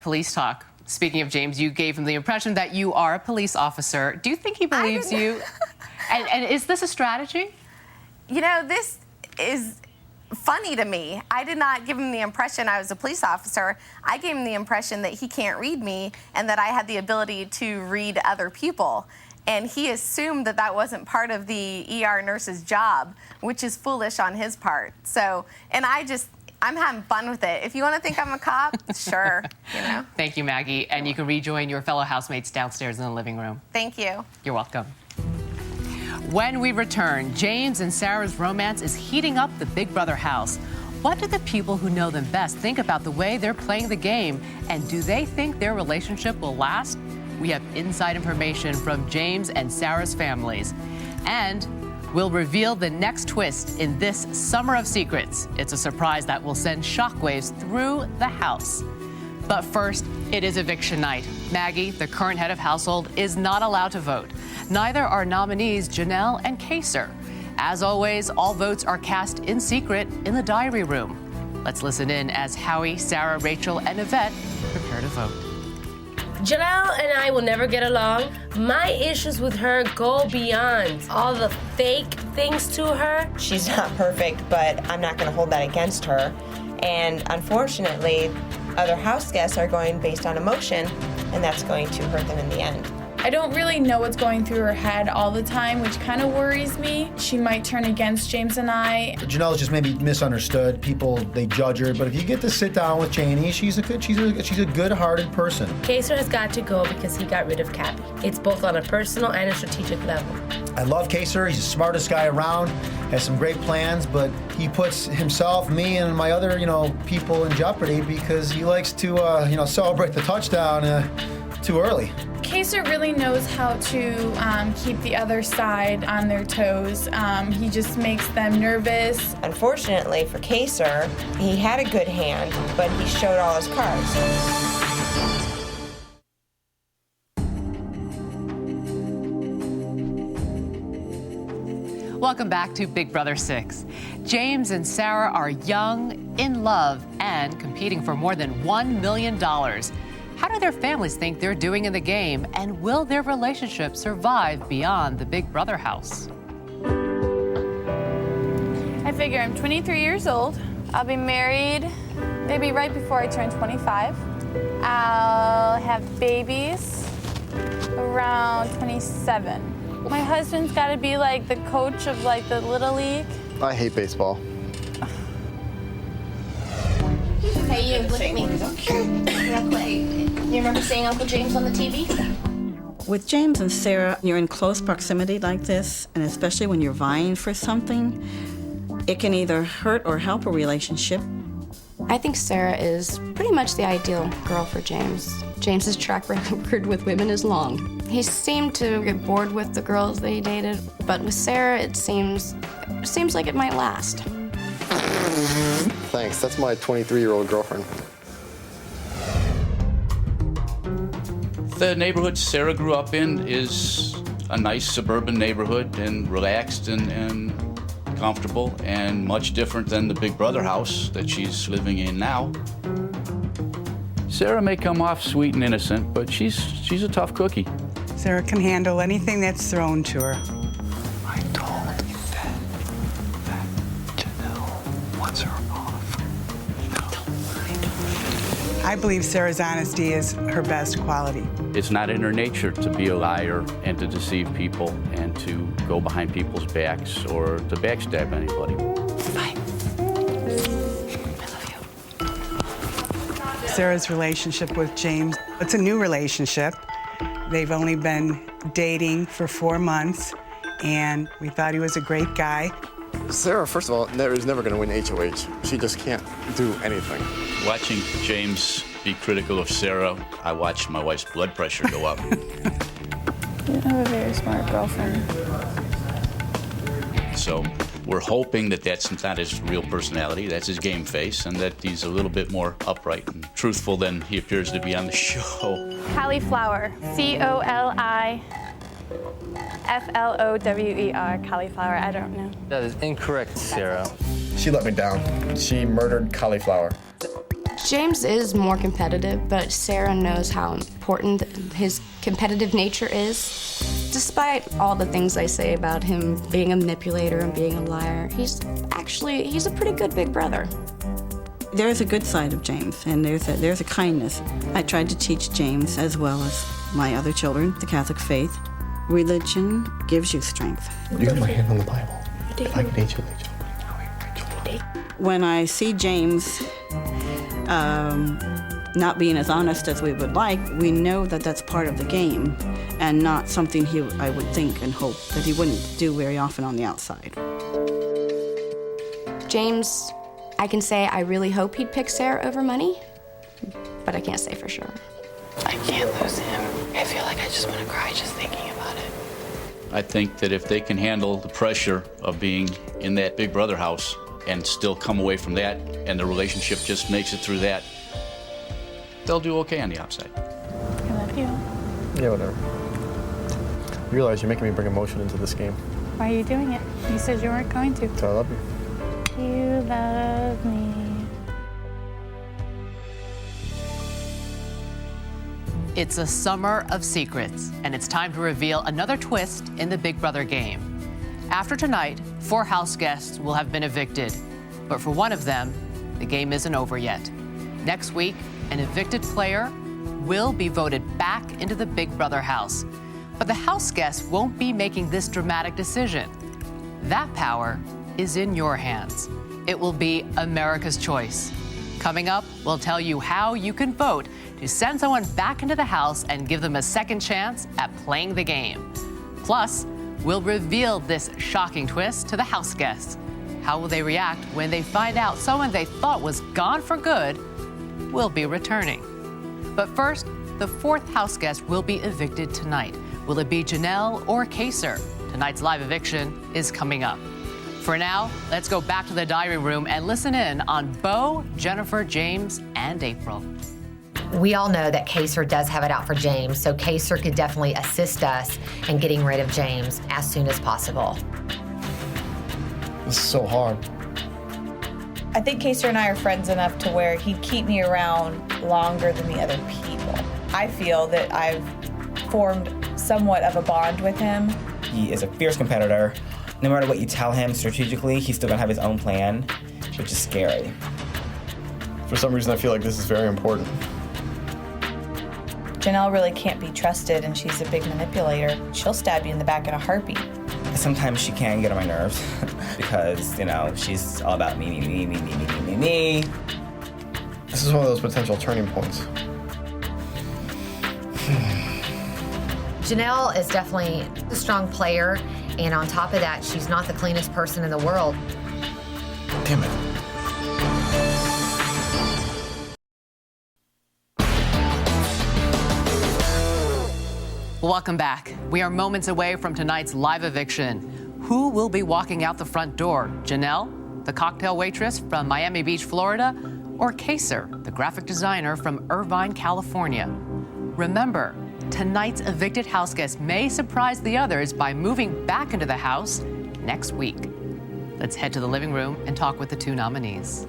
Police talk. Speaking of James, you gave him the impression that you are a police officer. Do you think he believes you? And is this a strategy? You know, this is funny to me. I did not give him the impression I was a police officer. I gave him the impression that he can't read me and that I had the ability to read other people. And he assumed that that wasn't part of the ER nurse's job, which is foolish on his part. So, and I'm having fun with it. If you want to think I'm a cop, sure, you know. Thank you, Maggie. And you can rejoin your fellow housemates downstairs in the living room. Thank you. You're welcome. When we return, James and Sarah's romance is heating up the Big Brother house. What do the people who know them best think about the way they're playing the game? And do they think their relationship will last? We have inside information from James and Sarah's families. And we'll reveal the next twist in this Summer of Secrets. It's a surprise that will send shockwaves through the house. But first, it is eviction night. Maggie, the current head of household, is not allowed to vote. Neither are nominees Janelle and Kaser. As always, all votes are cast in secret in the diary room. Let's listen in as Howie, Sarah, Rachel, and Yvette prepare to vote. Janelle and I will never get along. My issues with her go beyond all the fake things to her. She's not perfect, but I'm not going to hold that against her. And unfortunately, other house guests are going based on emotion, and that's going to hurt them in the end. I don't really know what's going through her head all the time, which kind of worries me. She might turn against James and I. Janelle's just maybe misunderstood. People, they judge her, but if you get to sit down with Janie, she's a good-hearted person. Kaser has got to go because he got rid of Cappy. It's both on a personal and a strategic level. I love Kaser. He's the smartest guy around, has some great plans, but he puts himself, me, and my other, people in jeopardy because he likes to, celebrate the touchdown too early. Kaser really knows how to keep the other side on their toes. He just makes them nervous. Unfortunately for Kaser, he had a good hand, but he showed all his cards. Welcome back to Big Brother 6. James and Sarah are young, in love, and competing for more than $1 million. How do their families think they're doing in the game, and will their relationship survive beyond the Big Brother house? I figure I'm 23 years old. I'll be married maybe right before I turn 25. I'll have babies around 27. My husband's got to be like the coach of like the Little League. I hate baseball. Hey, you, look at me. Real quick. You remember seeing Uncle James on the TV? With James and Sarah, you're in close proximity like this, and especially when you're vying for something, it can either hurt or help a relationship. I think Sarah is pretty much the ideal girl for James. James's track record with women is long. He seemed to get bored with the girls that he dated, but with Sarah, it seems like it might last. Thanks, that's my 23-year-old girlfriend. The neighborhood Sarah grew up in is a nice suburban neighborhood and relaxed and comfortable and much different than the Big Brother house that she's living in now. Sarah may come off sweet and innocent, but she's a tough cookie. Sarah can handle anything that's thrown to her. I told Yvette that Janelle wants her off. I believe Sarah's honesty is her best quality. It's not in her nature to be a liar and to deceive people and to go behind people's backs or to backstab anybody. Bye. I love you. Sarah's relationship with James, it's a new relationship. They've only been dating for 4 months, and we thought he was a great guy. Sarah, first of all, is never going to win HOH. She just can't do anything. Watching James be critical of Sarah, I watched my wife's blood pressure go up. You have a very smart girlfriend. So we're hoping that that's not his real personality, that's his game face, and that he's a little bit more upright and truthful than he appears to be on the show. Cauliflower. Cauliflower. Cauliflower. I don't know. That is incorrect, Sarah. She let me down. She murdered Cauliflower. James is more competitive, but Sarah knows how important his competitive nature is. Despite all the things I say about him being a manipulator and being a liar, he's a pretty good big brother. There's a good side of James, and there's a kindness. I tried to teach James, as well as my other children, the Catholic faith. Religion gives you strength. You got my hand on the Bible. If I can date you, Rachel. When I see James not being as honest as we would like, we know that that's part of the game and not something I would think and hope that he wouldn't do very often on the outside. James, I can say I really hope he'd pick Sarah over money, but I can't say for sure. I can't lose him. I feel like I just want to cry just thinking about it. I think that if they can handle the pressure of being in that big brother house and still come away from that, and the relationship just makes it through that, they'll do okay on the outside. I love you. Yeah, whatever. You realize you're making me bring emotion into this game. Why are you doing it? You said you weren't going to. So I love you. You love me. It's a summer of secrets, and it's time to reveal another twist in the Big Brother game. After tonight, 4 house guests will have been evicted, but for one of them, the game isn't over yet. Next week, an evicted player will be voted back into the Big Brother house, but the house guests won't be making this dramatic decision. That power is in your hands. It will be America's choice. Coming up, we'll tell you how you can vote to send someone back into the house and give them a second chance at playing the game. Plus, we'll reveal this shocking twist to the house guests. How will they react when they find out someone they thought was gone for good will be returning? But first, the 4th house guest will be evicted tonight. Will it be Janelle or Kaser? Tonight's live eviction is coming up. For now, let's go back to the dining room and listen in on Bo, Jennifer, James, and April. We all know that Kaser does have it out for James, so Kaser could definitely assist us in getting rid of James as soon as possible. This is so hard. I think Kaser and I are friends enough to where he'd keep me around longer than the other people. I feel that I've formed somewhat of a bond with him. He is a fierce competitor. No matter what you tell him strategically, he's still gonna have his own plan, which is scary. For some reason, I feel like this is very important. Janelle really can't be trusted, and she's a big manipulator. She'll stab you in the back in a heartbeat. Sometimes she can get on my nerves because, you know, she's all about me. This is one of those potential turning points. Janelle is definitely a strong player, and on top of that, she's not the cleanest person in the world. Damn it. Welcome back. We are moments away from tonight's live eviction. Who will be walking out the front door? Janelle, the cocktail waitress from Miami Beach, Florida, or Kaser, the graphic designer from Irvine, California? Remember, tonight's evicted house guests may surprise the others by moving back into the house next week. Let's head to the living room and talk with the 2 nominees.